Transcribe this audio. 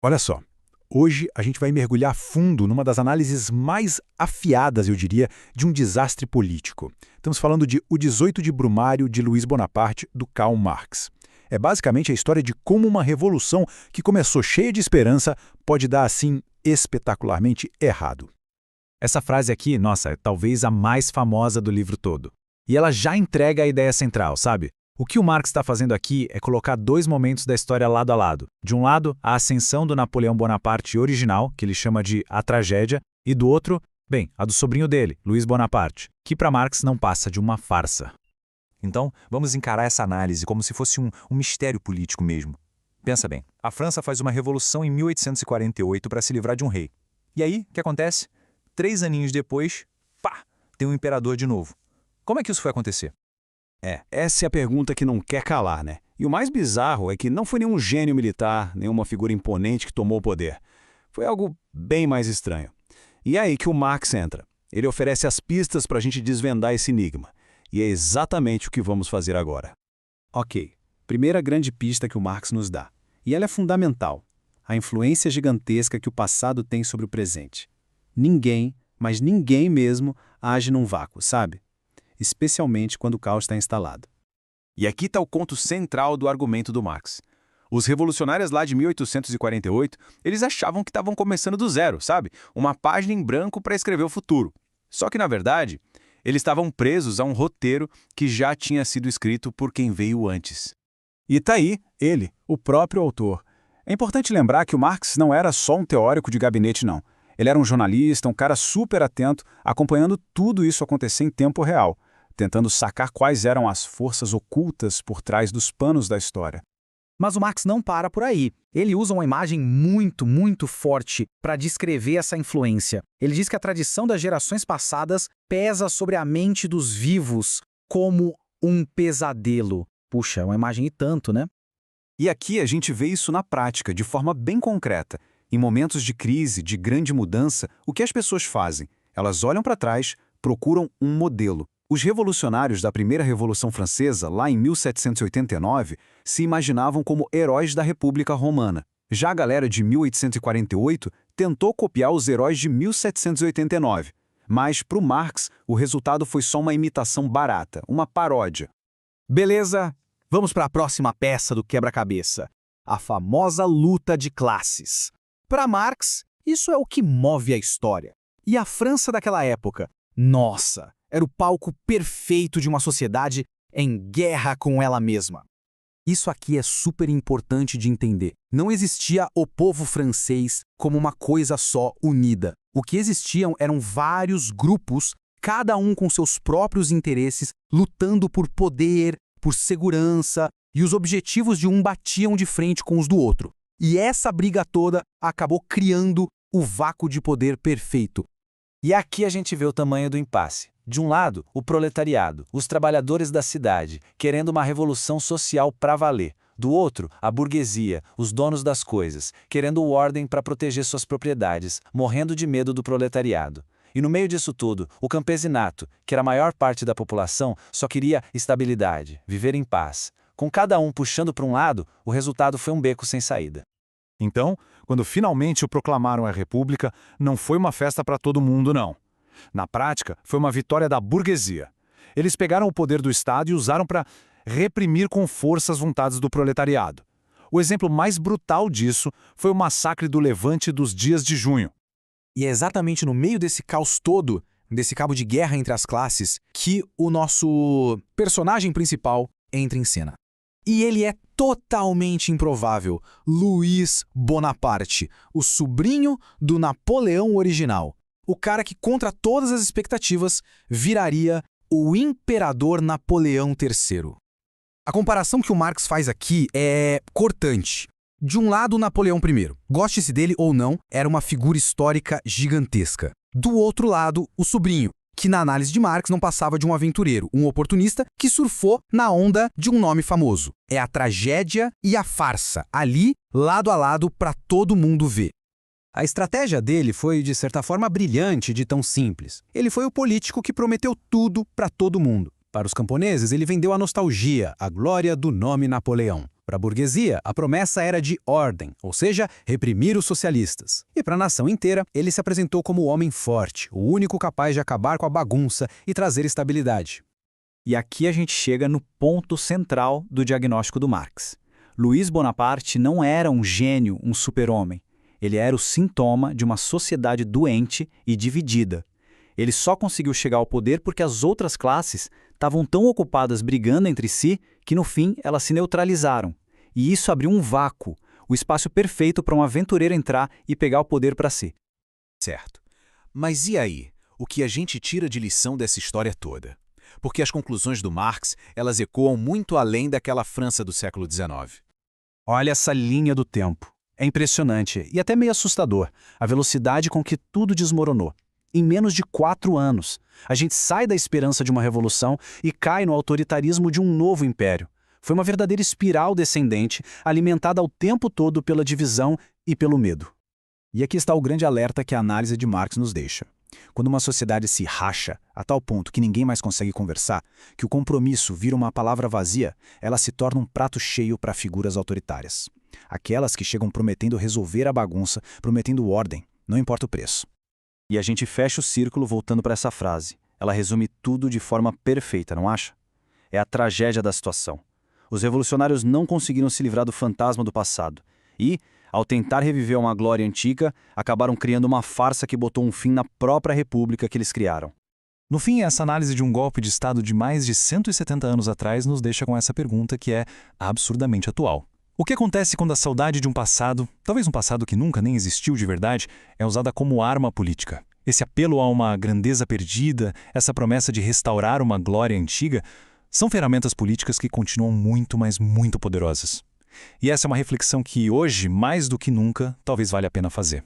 Olha só, hoje a gente vai mergulhar fundo numa das análises mais afiadas, eu diria, de um desastre político. Estamos falando de O 18 de Brumário, de Luiz Bonaparte, do Karl Marx. É basicamente a história de como uma revolução que começou cheia de esperança pode dar, assim, espetacularmente errado. Essa frase aqui, nossa, é talvez a mais famosa do livro todo. E ela já entrega a ideia central, sabe? O que o Marx está fazendo aqui é colocar dois momentos da história lado a lado. De um lado, a ascensão do Napoleão Bonaparte original, que ele chama de a tragédia, e do outro, bem, a do sobrinho dele, Luiz Bonaparte, que para Marx não passa de uma farsa. Então, vamos encarar essa análise como se fosse um mistério político mesmo. Pensa bem, a França faz uma revolução em 1848 para se livrar de um rei. E aí, o que acontece? 3 aninhos depois, pá, tem um imperador de novo. Como é que isso foi acontecer? Essa é a pergunta que não quer calar, né? E o mais bizarro é que não foi nenhum gênio militar, nenhuma figura imponente que tomou o poder. Foi algo bem mais estranho. E é aí que o Marx entra. Ele oferece as pistas para a gente desvendar esse enigma. E é exatamente o que vamos fazer agora. Ok, primeira grande pista que o Marx nos dá. E ela é fundamental. A influência gigantesca que o passado tem sobre o presente. Ninguém, mas ninguém mesmo, age num vácuo, sabe? Especialmente quando o caos está instalado. E aqui está o ponto central do argumento do Marx. Os revolucionários lá de 1848, eles achavam que estavam começando do zero, sabe? Uma página em branco para escrever o futuro. Só que, na verdade, eles estavam presos a um roteiro que já tinha sido escrito por quem veio antes. E tá aí, ele, o próprio autor. É importante lembrar que o Marx não era só um teórico de gabinete, não. Ele era um jornalista, um cara super atento, acompanhando tudo isso acontecer em tempo real, tentando sacar quais eram as forças ocultas por trás dos panos da história. Mas o Marx não para por aí. Ele usa uma imagem muito forte para descrever essa influência. Ele diz que a tradição das gerações passadas pesa sobre a mente dos vivos como um pesadelo. Puxa, é uma imagem e tanto, né? E aqui a gente vê isso na prática, de forma bem concreta. Em momentos de crise, de grande mudança, o que as pessoas fazem? Elas olham para trás, procuram um modelo. Os revolucionários da Primeira Revolução Francesa, lá em 1789, se imaginavam como heróis da República Romana. Já a galera de 1848 tentou copiar os heróis de 1789. Mas, para o Marx, o resultado foi só uma imitação barata, uma paródia. Beleza, vamos para a próxima peça do quebra-cabeça. A famosa luta de classes. Para Marx, isso é o que move a história. E a França daquela época? Nossa, era o palco perfeito de uma sociedade em guerra com ela mesma. Isso aqui é super importante de entender. Não existia o povo francês como uma coisa só unida. O que existiam eram vários grupos, cada um com seus próprios interesses, lutando por poder, por segurança, e os objetivos de um batiam de frente com os do outro. E essa briga toda acabou criando o vácuo de poder perfeito. E aqui a gente vê o tamanho do impasse. De um lado, o proletariado, os trabalhadores da cidade, querendo uma revolução social para valer. Do outro, a burguesia, os donos das coisas, querendo ordem para proteger suas propriedades, morrendo de medo do proletariado. E no meio disso tudo, o campesinato, que era a maior parte da população, só queria estabilidade, viver em paz. Com cada um puxando para um lado, o resultado foi um beco sem saída. Então, quando finalmente o proclamaram a República, não foi uma festa para todo mundo, não. Na prática, foi uma vitória da burguesia. Eles pegaram o poder do Estado e usaram para reprimir com força as vontades do proletariado. O exemplo mais brutal disso foi o massacre do Levante dos dias de junho. E é exatamente no meio desse caos todo, desse cabo de guerra entre as classes, que o nosso personagem principal entra em cena. E ele é totalmente improvável, Luiz Bonaparte, o sobrinho do Napoleão original. O cara que, contra todas as expectativas, viraria o Imperador Napoleão III. A comparação que o Marx faz aqui é cortante. De um lado, Napoleão I, goste-se dele ou não, era uma figura histórica gigantesca. Do outro lado, o sobrinho, que na análise de Marx não passava de um aventureiro, um oportunista que surfou na onda de um nome famoso. É a tragédia e a farsa, ali, lado a lado, para todo mundo ver. A estratégia dele foi, de certa forma, brilhante de tão simples. Ele foi o político que prometeu tudo para todo mundo. Para os camponeses, ele vendeu a nostalgia, a glória do nome Napoleão. Para a burguesia, a promessa era de ordem, ou seja, reprimir os socialistas. E para a nação inteira, ele se apresentou como o homem forte, o único capaz de acabar com a bagunça e trazer estabilidade. E aqui a gente chega no ponto central do diagnóstico do Marx. Luiz Bonaparte não era um gênio, um super-homem. Ele era o sintoma de uma sociedade doente e dividida. Ele só conseguiu chegar ao poder porque as outras classes estavam tão ocupadas brigando entre si que, no fim, elas se neutralizaram. E isso abriu um vácuo, o espaço perfeito para um aventureiro entrar e pegar o poder para si. Certo. Mas e aí? O que a gente tira de lição dessa história toda? Porque as conclusões do Marx, elas ecoam muito além daquela França do século XIX. Olha essa linha do tempo. É impressionante e até meio assustador a velocidade com que tudo desmoronou. Em menos de 4 anos, a gente sai da esperança de uma revolução e cai no autoritarismo de um novo império. Foi uma verdadeira espiral descendente, alimentada ao tempo todo pela divisão e pelo medo. E aqui está o grande alerta que a análise de Marx nos deixa. Quando uma sociedade se racha a tal ponto que ninguém mais consegue conversar, que o compromisso vira uma palavra vazia, ela se torna um prato cheio para figuras autoritárias. Aquelas que chegam prometendo resolver a bagunça, prometendo ordem, não importa o preço. E a gente fecha o círculo voltando para essa frase. Ela resume tudo de forma perfeita, não acha? É a tragédia da situação. Os revolucionários não conseguiram se livrar do fantasma do passado. E, ao tentar reviver uma glória antiga, acabaram criando uma farsa que botou um fim na própria república que eles criaram. No fim, essa análise de um golpe de Estado de mais de 170 anos atrás nos deixa com essa pergunta que é absurdamente atual. O que acontece quando a saudade de um passado, talvez um passado que nunca nem existiu de verdade, é usada como arma política? Esse apelo a uma grandeza perdida, essa promessa de restaurar uma glória antiga, são ferramentas políticas que continuam muito, mas muito poderosas. E essa é uma reflexão que hoje, mais do que nunca, talvez valha a pena fazer.